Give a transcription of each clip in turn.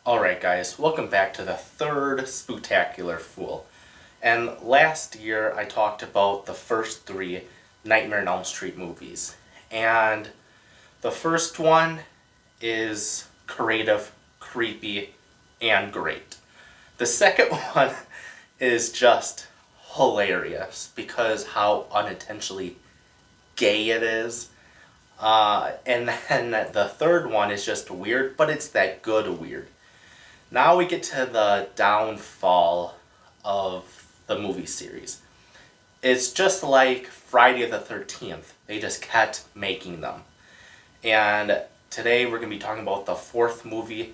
Alright guys, welcome back to the third Spooktactular Fool. And last year I talked about the first three Nightmare on Elm Street movies. And the first one is creative, creepy, and great. The second one is just hilarious because how unintentionally gay it is. And then the third one is just weird, but it's that good weird. Now we get to the downfall of the movie series. It's just like Friday the 13th. They just kept making them. And today we're going to be talking about the fourth movie,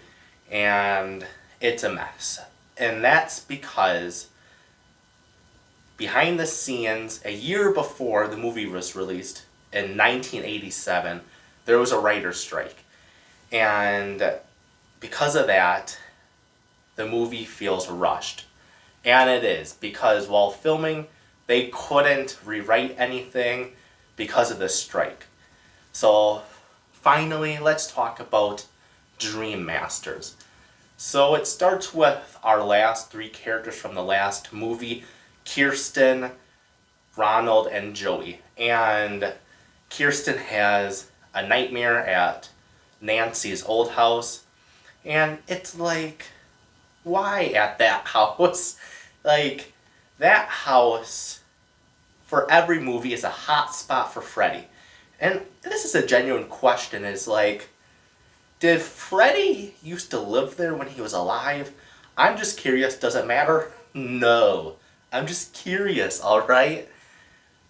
and it's a mess. And that's because behind the scenes, a year before the movie was released, in 1987, there was a writer's strike. And because of that, the movie feels rushed. And it is, because while filming, they couldn't rewrite anything because of this strike. So, finally, let's talk about Dream Masters. So it starts with our last three characters from the last movie, Kirsten, Ronald, and Joey. And Kirsten has a nightmare at Nancy's old house. And it's like, why at that house? Like, that house, for every movie, is a hot spot for Freddy. And this is a genuine question, is like, did Freddy used to live there when he was alive? I'm just curious, does it matter? No. I'm just curious, alright?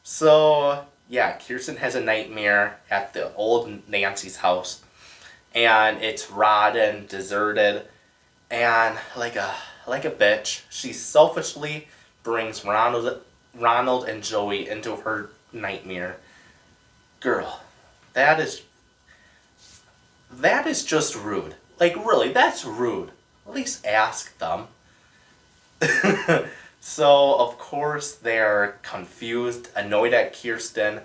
So, yeah, Kirsten has a nightmare at the old Nancy's house. And it's rotten, deserted, and like a bitch, she selfishly brings Ronald and Joey into her nightmare. Girl, that is just rude. Like, really, that's rude. At least ask them. So, of course, they're confused, annoyed at Kirsten,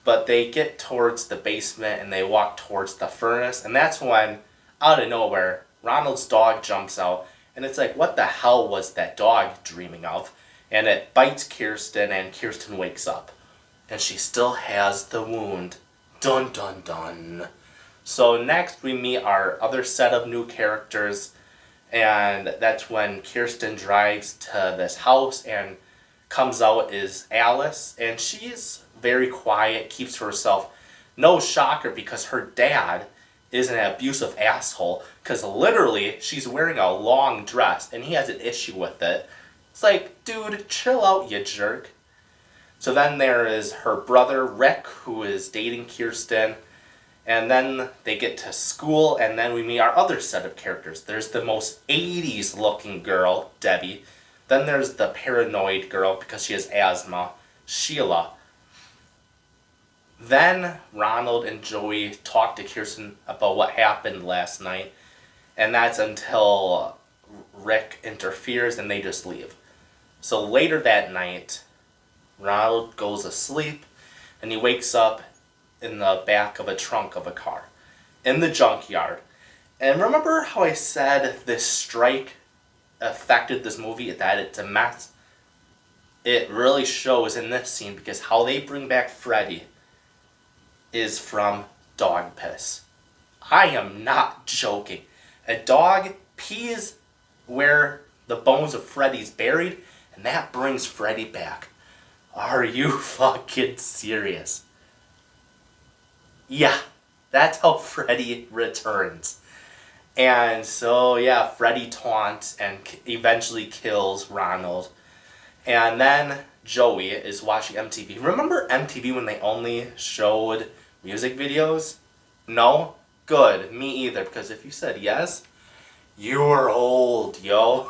but they get towards the basement and they walk towards the furnace, and that's when, out of nowhere, Ronald's dog jumps out, and it's like, what the hell was that dog dreaming of? And it bites Kirsten, and Kirsten wakes up. And she still has the wound. Dun dun dun. So next we meet our other set of new characters, and that's when Kirsten drives to this house, and comes out is Alice, and she's very quiet, keeps to herself. No shocker, because her dad is an abusive asshole, because literally she's wearing a long dress and he has an issue with it. It's like, dude, chill out, you jerk. So then there is her brother Rick, who is dating Kirsten, and then they get to school, and then we meet our other set of characters. There's the most 80s looking girl, Debbie. Then there's the paranoid girl because she has asthma, Sheila. Then Ronald and Joey talk to Kirsten about what happened last night, and that's until Rick interferes and they just leave. So later that night, Ronald goes asleep and he wakes up in the back of a trunk of a car in the junkyard. And remember how I said this strike affected this movie, that it's a mess? It really shows in this scene, because how they bring back Freddy is from dog piss. I am not joking. A dog pees where the bones of Freddy's buried, and that brings Freddy back. Are you fucking serious? Yeah, that's how Freddy returns. And so, yeah, Freddy taunts and eventually kills Ronald. And then Joey is watching MTV. Remember MTV when they only showed music videos? No? Good. Me either, because if you said yes, you're old, yo.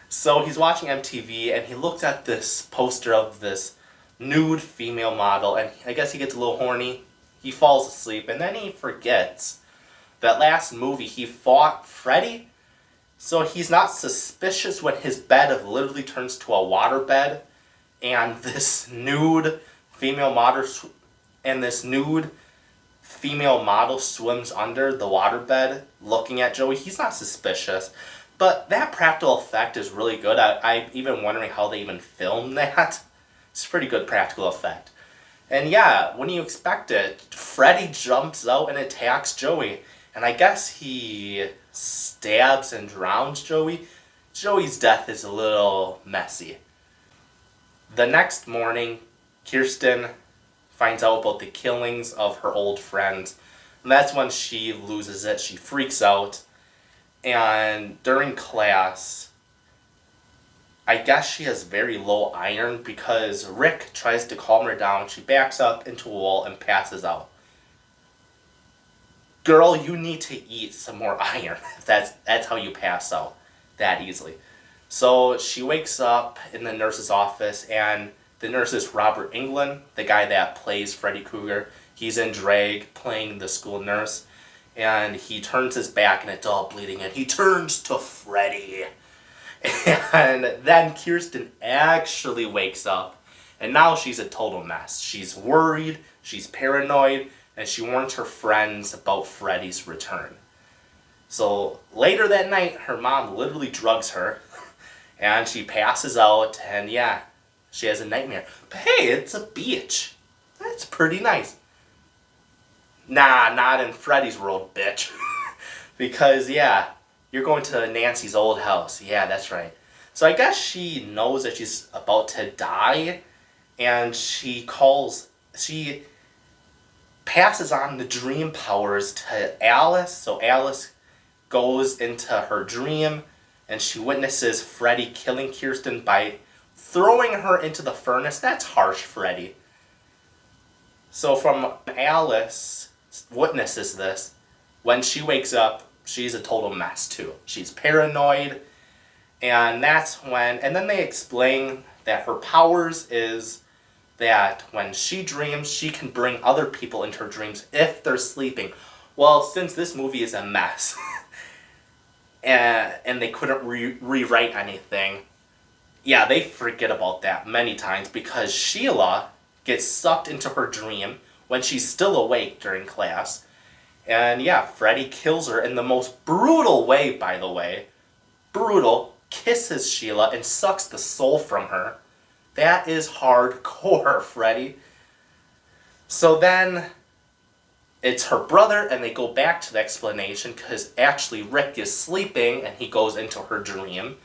So he's watching MTV, and he looks at this poster of this nude female model, and I guess he gets a little horny. He falls asleep, and then he forgets that last movie he fought Freddy. So he's not suspicious when his bed literally turns to a waterbed, and this nude female model and this nude female model swims under the waterbed looking at Joey, he's not suspicious. But that practical effect is really good. I'm even wondering how they even filmed that. It's a pretty good practical effect. And yeah, when you expect it, Freddy jumps out and attacks Joey. And I guess he stabs and drowns Joey. Joey's death is a little messy. The next morning, Kirsten finds out about the killings of her old friends. And that's when she loses it. She freaks out. And during class, I guess she has very low iron because Rick tries to calm her down. She backs up into a wall and passes out. Girl, you need to eat some more iron. That's how you pass out that easily. So she wakes up in the nurse's office, and the nurse is Robert Englund, the guy that plays Freddy Krueger. He's in drag playing the school nurse. And he turns his back and it's all bleeding and he turns to Freddy. And then Kirsten actually wakes up and now she's a total mess. She's worried, she's paranoid, and she warns her friends about Freddy's return. So later that night, her mom literally drugs her and she passes out, and yeah, she has a nightmare. But hey, it's a beach. That's pretty nice. Nah, not in Freddy's world, bitch. Because, yeah, you're going to Nancy's old house. Yeah, that's right. So I guess she knows that she's about to die, and she passes on the dream powers to Alice. So Alice goes into her dream, and she witnesses Freddy killing Kirsten by throwing her into the furnace. That's harsh, Freddy. So from Alice witnesses this, when she wakes up, she's a total mess too. She's paranoid, and that's when, and then they explain that her powers is that when she dreams, she can bring other people into her dreams if they're sleeping. Well, since this movie is a mess, and they couldn't rewrite anything, yeah, they forget about that many times because Sheila gets sucked into her dream when she's still awake during class. And yeah, Freddy kills her in the most brutal way, by the way. Brutal. Kisses Sheila and sucks the soul from her. That is hardcore, Freddy. So then, it's her brother, and they go back to the explanation because actually Rick is sleeping and he goes into her dream.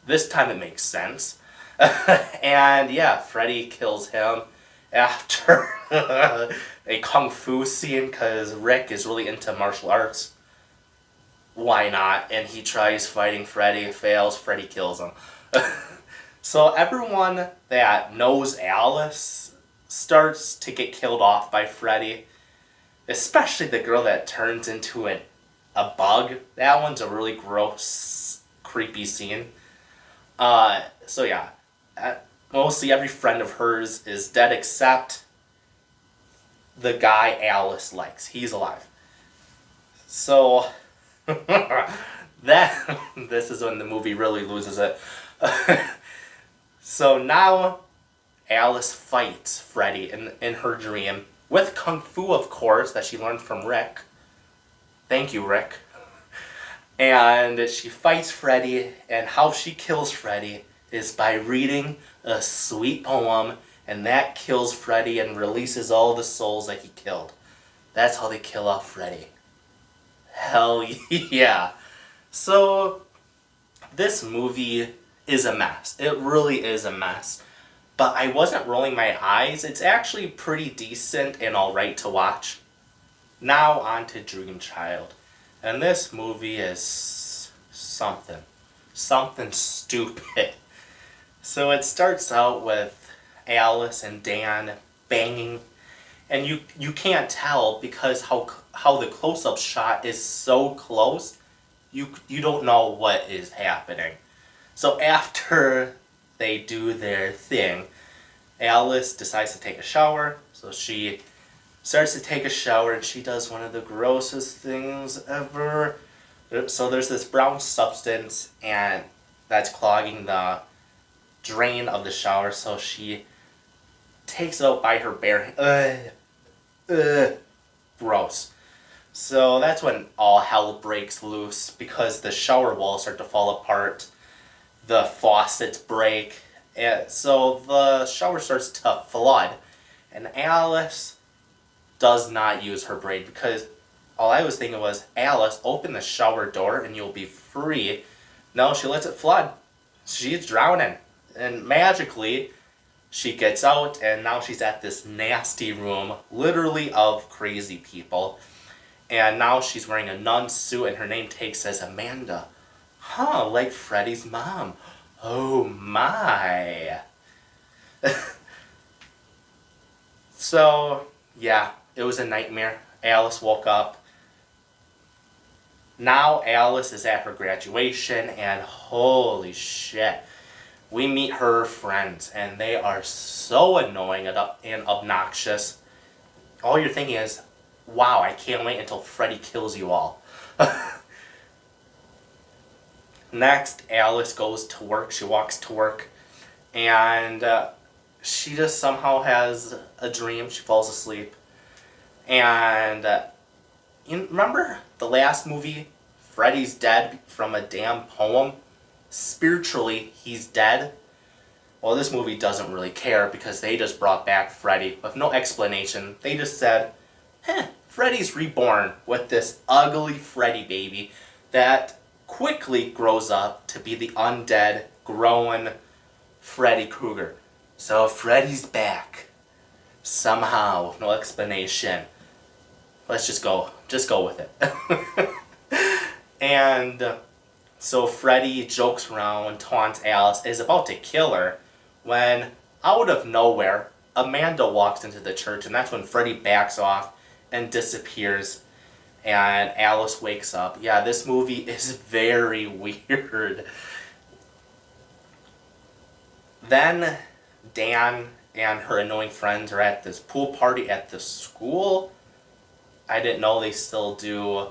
This time it makes sense. And yeah, Freddy kills him after a kung fu scene because Rick is really into martial arts. Why not? And he tries fighting Freddy, fails, Freddy kills him. So everyone that knows Alice starts to get killed off by Freddy, especially the girl that turns into a bug. That one's a really gross, creepy scene. So yeah, mostly every friend of hers is dead except the guy Alice likes. He's alive. So this is when the movie really loses it. So now Alice fights Freddy in her dream with kung fu, of course, that she learned from Rick. Thank you, Rick. And she fights Freddy, and how she kills Freddy is by reading a sweet poem, and that kills Freddy and releases all the souls that he killed. That's how they kill off Freddy. Hell yeah. So, this movie is a mess. It really is a mess. But I wasn't rolling my eyes. It's actually pretty decent and alright to watch. Now on to Dream Child. And this movie is something stupid. So it starts out with Alice and Dan banging, and you can't tell because how the close-up shot is so close, you don't know what is happening. So after they do their thing, Alice decides to take a shower, so she starts to take a shower, and she does one of the grossest things ever. So there's this brown substance, and that's clogging the drain of the shower, so she takes it out by her bare Gross. So that's when all hell breaks loose because the shower walls start to fall apart, the faucets break, and so the shower starts to flood, and Alice does not use her braid because all I was thinking was, Alice, open the shower door and you'll be free. No, she lets it flood. She's drowning. And magically, she gets out and now she's at this nasty room, literally of crazy people. And now she's wearing a nun suit and her name tag says Amanda. Huh, like Freddy's mom. Oh my. So, yeah, it was a nightmare. Alice woke up. Now Alice is at her graduation and holy shit. We meet her friends and they are so annoying and obnoxious. All you're thinking is, wow, I can't wait until Freddy kills you all. Next, Alice goes to work. She walks to work and she just somehow has a dream. She falls asleep. And you remember the last movie, Freddy's dead from a damn poem? Spiritually, he's dead. Well, this movie doesn't really care because they just brought back Freddy with no explanation. They just said, Freddy's reborn with this ugly Freddy baby that quickly grows up to be the undead, grown Freddy Kruger. So Freddy's back. Somehow, no explanation. Let's just go with it. And so Freddy jokes around, taunts Alice, is about to kill her, when out of nowhere, Amanda walks into the church, and that's when Freddy backs off and disappears, and Alice wakes up. Yeah, this movie is very weird. Then Dan and her annoying friends are at this pool party at the school. I didn't know they still do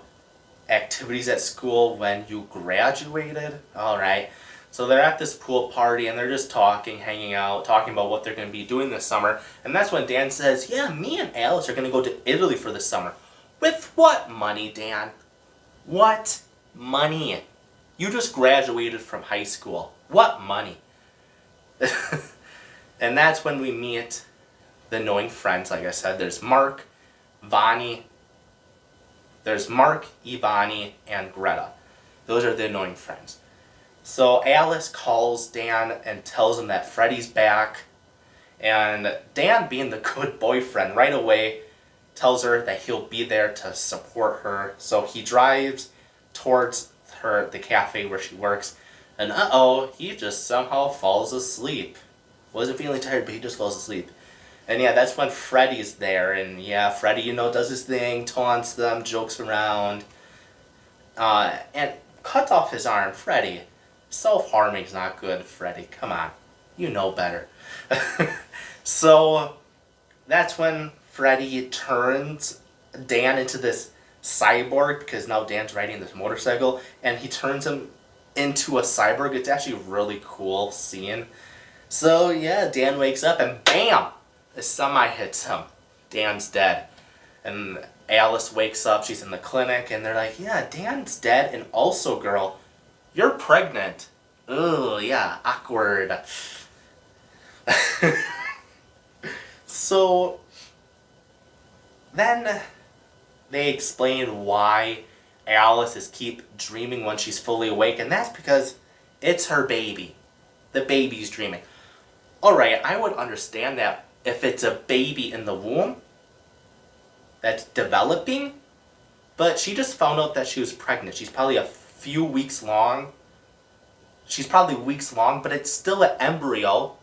activities at school when you graduated. Alright. So they're at this pool party and they're just talking, hanging out, talking about what they're going to be doing this summer. And that's when Dan says, yeah, me and Alice are going to go to Italy for the summer. With what money, Dan? What money? You just graduated from high school. What money? And that's when we meet the annoying friends, like I said. There's Mark, Vonnie. There's Mark, Ivani, and Greta. Those are the annoying friends. So Alice calls Dan and tells him that Freddy's back. And Dan, being the good boyfriend, right away tells her that he'll be there to support her. So he drives towards the cafe where she works. And uh-oh, he just somehow falls asleep. Wasn't feeling tired, but he just falls asleep. And yeah, that's when Freddy's there. And yeah, Freddy, does his thing, taunts them, jokes around. And cuts off his arm. Freddy, self-harming's not good, Freddy. Come on. You know better. So that's when Freddy turns Dan into this cyborg, because now Dan's riding this motorcycle, and he turns him into a cyborg. It's actually a really cool scene. So yeah, Dan wakes up and BAM! A semi hits him. Dan's dead. And Alice wakes up, she's in the clinic, and they're like, yeah, Dan's dead, and also, girl, you're pregnant. Ugh, yeah, awkward. So, then they explain why Alice is keep dreaming when she's fully awake, and that's because it's her baby. The baby's dreaming. Alright, I would understand that if it's a baby in the womb that's developing, but she just found out that she was pregnant. She's probably a few weeks long. She's probably weeks long, but it's still an embryo.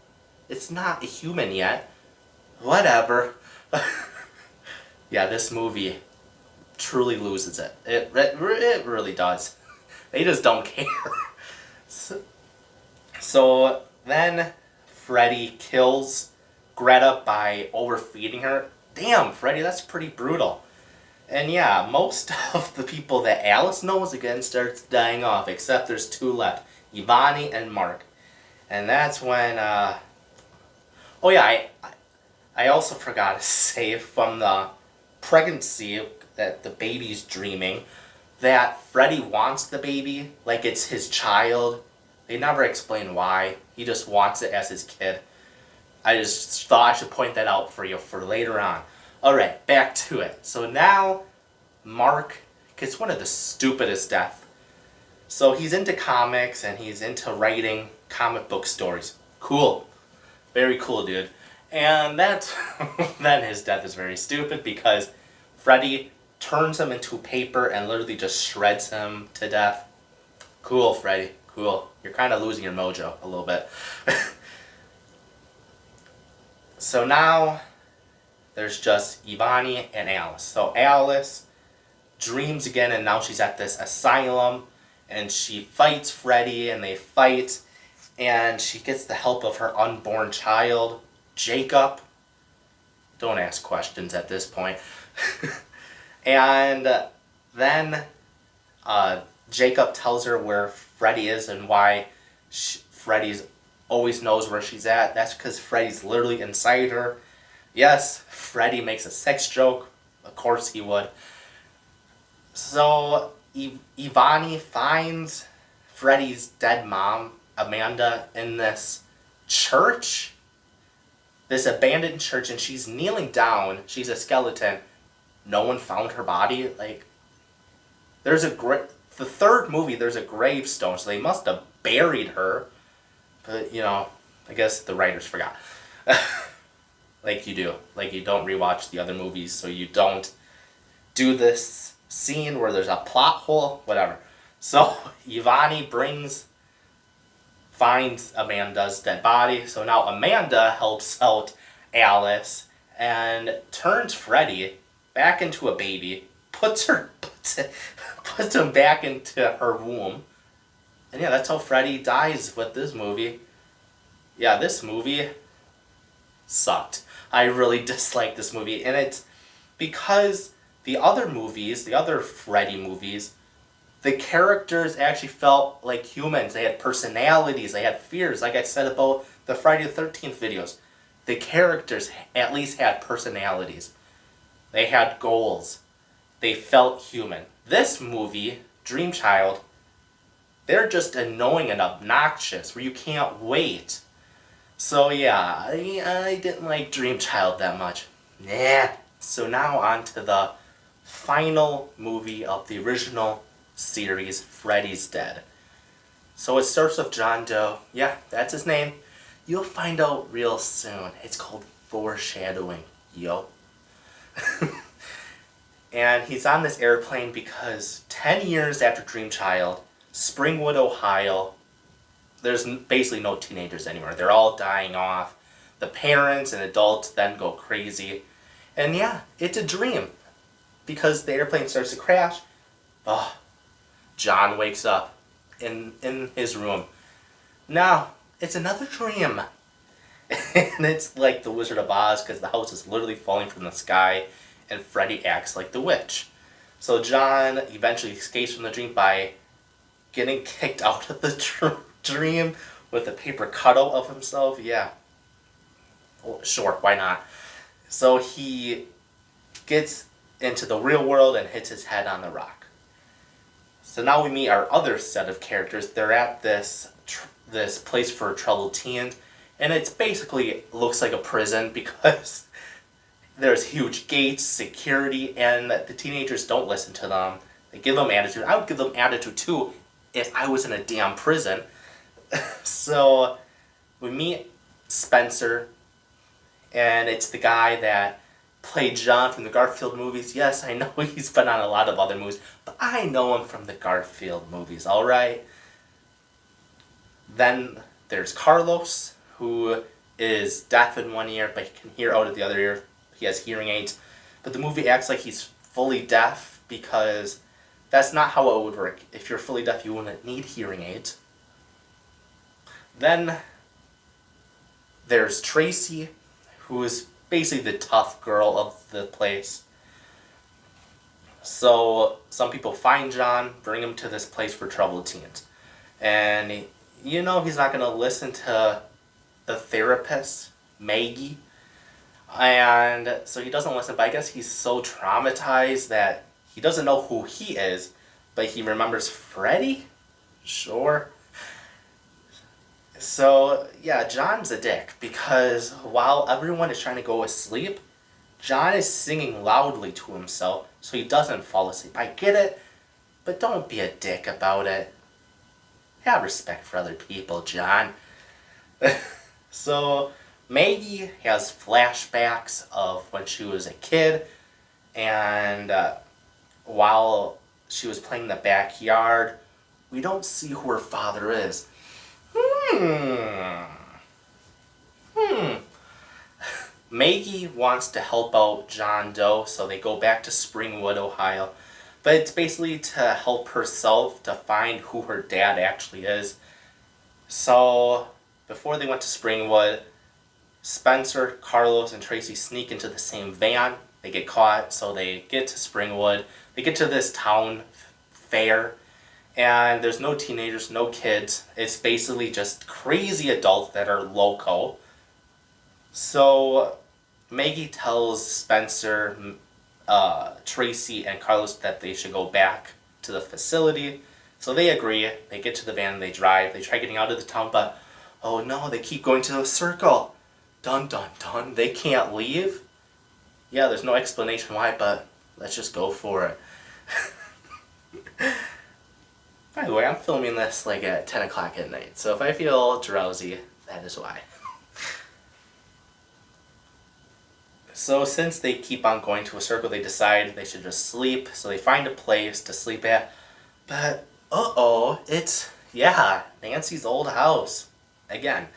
It's not a human yet. Whatever. Yeah, this movie truly loses it. It really does. They just don't care. So then Freddy kills Greta by overfeeding her. Damn, Freddy, that's pretty brutal. And yeah, most of the people that Alice knows again starts dying off, except there's two left, Ivani and Mark. And that's when, oh yeah, I also forgot to say from the pregnancy, that the baby's dreaming, that Freddy wants the baby, like it's his child. They never explain why. He just wants it as his kid. I just thought I should point that out for you for later on. Alright, back to it. So now, Mark gets one of the stupidest deaths. So he's into comics and he's into writing comic book stories. Cool. Very cool, dude. And then his death is very stupid because Freddy turns him into paper and literally just shreds him to death. Cool, Freddy. Cool. You're kind of losing your mojo a little bit. So now there's just Ivani and Alice. So Alice dreams again, and now she's at this asylum, and she fights Freddy, and they fight, and she gets the help of her unborn child, Jacob. Don't ask questions at this point. And then Jacob tells her where Freddy is and why Freddy's always knows where she's at. That's because Freddy's literally inside her. Yes, Freddy makes a sex joke. Of course he would. So Ivani finds Freddy's dead mom, Amanda, in this church. This abandoned church, and she's kneeling down. She's a skeleton. No one found her body. Like, the third movie, there's a gravestone, so they must have buried her. But, you know, I guess the writers forgot. Like you do. Like, you don't rewatch the other movies, so you don't do this scene where there's a plot hole, whatever. So, Ivani finds Amanda's dead body. So now Amanda helps out Alice and turns Freddy back into a baby, puts him back into her womb. And yeah, that's how Freddy dies with this movie. Yeah, this movie sucked. I really disliked this movie. And it's because the other movies, the other Freddy movies, the characters actually felt like humans. They had personalities, they had fears. Like I said about the Friday the 13th videos, the characters at least had personalities. They had goals. They felt human. This movie, Dream Child, they're just annoying and obnoxious where you can't wait. So yeah, I didn't like Dream Child that much. Nah. So now on to the final movie of the original series, Freddy's Dead. So it starts with John Doe. Yeah, that's his name. You'll find out real soon. It's called foreshadowing, yo. And he's on this airplane because 10 years after Dream Child, Springwood, Ohio, there's basically no teenagers anymore. They're all dying off. The parents and adults then go crazy. And yeah, it's a dream. Because the airplane starts to crash. Oh, John wakes up in his room. Now, it's another dream. And it's like the Wizard of Oz because the house is literally falling from the sky and Freddy acts like the witch. So John eventually escapes from the dream by getting kicked out of the dream with a paper cutout of himself. Yeah. Well, sure, why not? So he gets into the real world and hits his head on the rock. So now we meet our other set of characters. They're at this place for troubled teens, and it's basically looks like a prison because there's huge gates, security, and the teenagers don't listen to them. They give them attitude. I would give them attitude too if I was in a damn prison. So we meet Spencer, and it's the guy that played John from the Garfield movies. Yes, I know he's been on a lot of other movies, but I know him from the Garfield movies, alright? Then there's Carlos, who is deaf in one ear, but he can hear out of the other ear. He has hearing aids. But the movie acts like he's fully deaf because that's not how it would work. If you're fully deaf, you wouldn't need hearing aids. Then there's Tracy, who is basically the tough girl of the place. So some people find John, bring him to this place for troubled teens. And you know he's not going to listen to the therapist, Maggie. And so he doesn't listen, but I guess he's so traumatized that he doesn't know who he is, but he remembers Freddy? Sure. So, yeah, John's a dick because while everyone is trying to go to sleep, John is singing loudly to himself so he doesn't fall asleep. I get it, but don't be a dick about it. Have respect for other people, John. So, Maggie has flashbacks of when she was a kid, and while she was playing in the backyard, we don't see who her father is. Maggie wants to help out John Doe, so they go back to Springwood, Ohio. But it's basically to help herself to find who her dad actually is. So, before they went to Springwood, Spencer, Carlos, and Tracy sneak into the same van. They get caught, so they get to Springwood. They get to this town fair, and there's no teenagers, no kids. It's basically just crazy adults that are loco. So Maggie tells Spencer, Tracy, and Carlos that they should go back to the facility. So they agree. They get to the van, they drive. They try getting out of the town, but oh no, they keep going to the circle. Dun dun dun. They can't leave. Yeah, there's no explanation why, but let's just go for it. By the way, I'm filming this like at 10 o'clock at night, so if I feel drowsy, that is why. So since they keep on going to a circle, they decide they should just sleep, so they find a place to sleep at. But, it's, Nancy's old house. Again.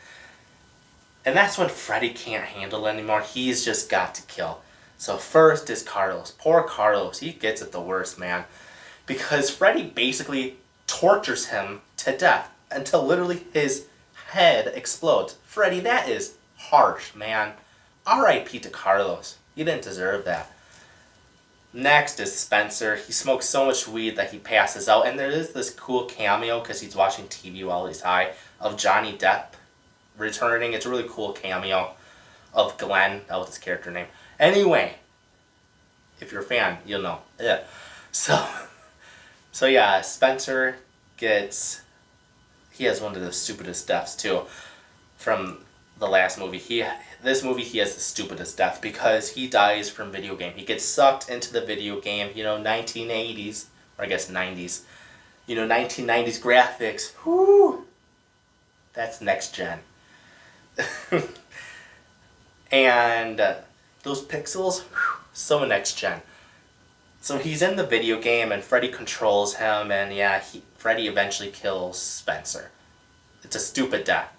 And that's when Freddy can't handle it anymore. He's just got to kill. So first is Carlos. Poor Carlos. He gets it the worst, man. Because Freddy basically tortures him to death until literally his head explodes. Freddy, that is harsh, man. R.I.P. to Carlos. He didn't deserve that. Next is Spencer. He smokes so much weed that he passes out. And there is this cool cameo, because he's watching TV while he's high, of Johnny Depp returning. It's a really cool cameo of Glenn. That was his character name. Anyway, if you're a fan, you'll know. Yeah. So yeah, Spencer gets... He has one of the stupidest deaths, too, from the last movie. This movie, he has the stupidest death because he dies from video game. He gets sucked into the video game, 1980s, or I guess 90s. 1990s graphics. Whoo! That's next gen. And those pixels, so next gen. So he's in the video game and Freddy controls him, and Freddy eventually kills Spencer. It's a stupid death.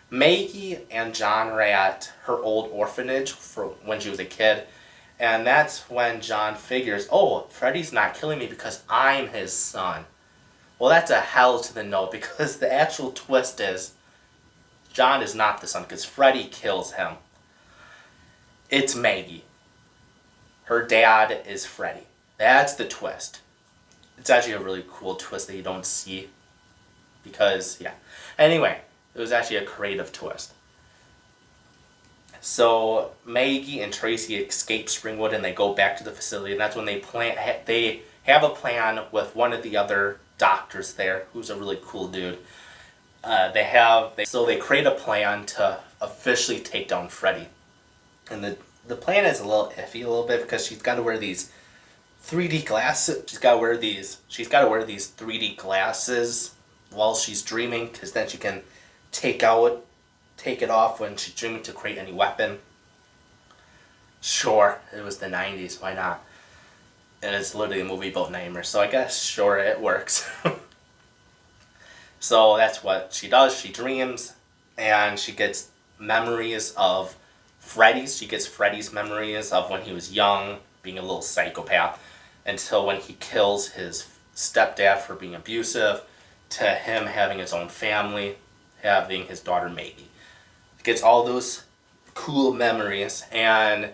Maggie and John were at her old orphanage for when she was a kid, and that's when John figures, Freddy's not killing me because I'm his son. Well, that's a hell to the no, because the actual twist is John is not the son, because Freddy kills him. It's Maggie. Her dad is Freddy. That's the twist. It's actually a really cool twist that you don't see, because, Anyway, it was actually a creative twist. So Maggie and Tracy escape Springwood and they go back to the facility, and that's when they have a plan with one of the other doctors there, who's a really cool dude. So they create a plan to officially take down Freddy. And the plan is a little iffy a little bit because she's got to wear these 3D glasses. She's got to wear these 3D glasses while she's dreaming, because then she can take it off when she's dreaming to create any weapon. Sure, it was the 90s, why not? And it's literally a movie about nightmares, so I guess, sure, it works. So that's what she does. She dreams, and she gets memories of Freddy's. She gets Freddy's memories of when he was young, being a little psychopath, until when he kills his stepdad for being abusive, to him having his own family, having his daughter Maggie. Gets all those cool memories, and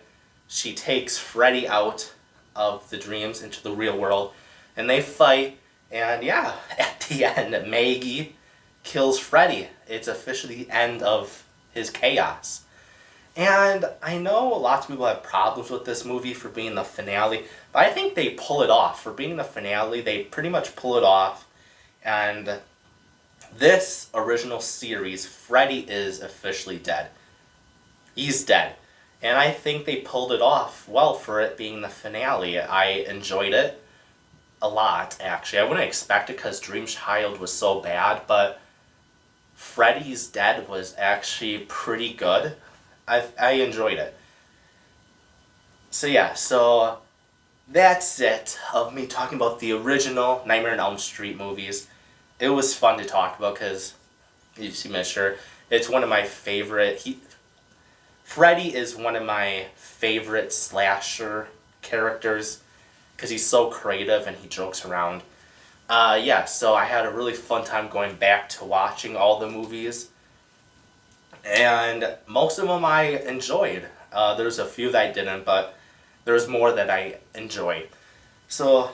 she takes Freddy out of the dreams into the real world, and they fight, and at the end, Maggie kills Freddy. It's officially the end of his chaos. And I know lots of people have problems with this movie for being the finale, but I think they pull it off. For being the finale, they pretty much pull it off. And this original series, Freddy is officially dead. He's dead. And I think they pulled it off well for it being the finale. I enjoyed it a lot, actually. I wouldn't expect it because Dream Child was so bad, but Freddy's Dead was actually pretty good. I enjoyed it. So yeah, so that's it of me talking about the original Nightmare on Elm Street movies. It was fun to talk about because, you see, Mr. It's one of my favorite. Freddy is one of my favorite slasher characters because he's so creative and he jokes around. Yeah, so I had a really fun time going back to watching all the movies. And most of them I enjoyed. There's a few that I didn't, but there's more that I enjoyed. So,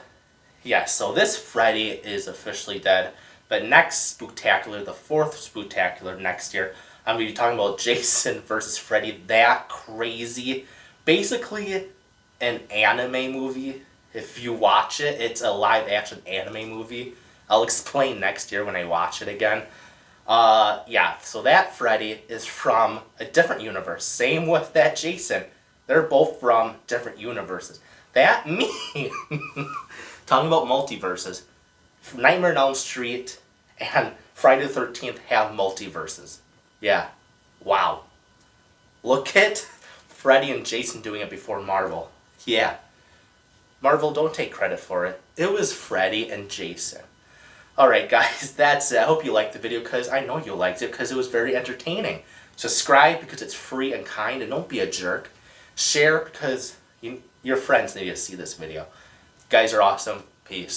yeah, so this Freddy is officially dead. But next Spooktacular, the fourth Spooktacular next year, I'm going to be talking about Jason versus Freddy. That crazy. Basically, an anime movie. If you watch it, it's a live-action anime movie. I'll explain next year when I watch it again. Yeah, so that Freddy is from a different universe. Same with that Jason. They're both from different universes. That means, talking about multiverses, Nightmare on Elm Street and Friday the 13th have multiverses. Yeah. Wow. Look at Freddy and Jason doing it before Marvel. Yeah. Marvel, don't take credit for it. It was Freddy and Jason. Alright guys, that's it. I hope you liked the video because I know you liked it because it was very entertaining. Subscribe because it's free and kind and don't be a jerk. Share because your friends need to see this video. You guys are awesome. Peace.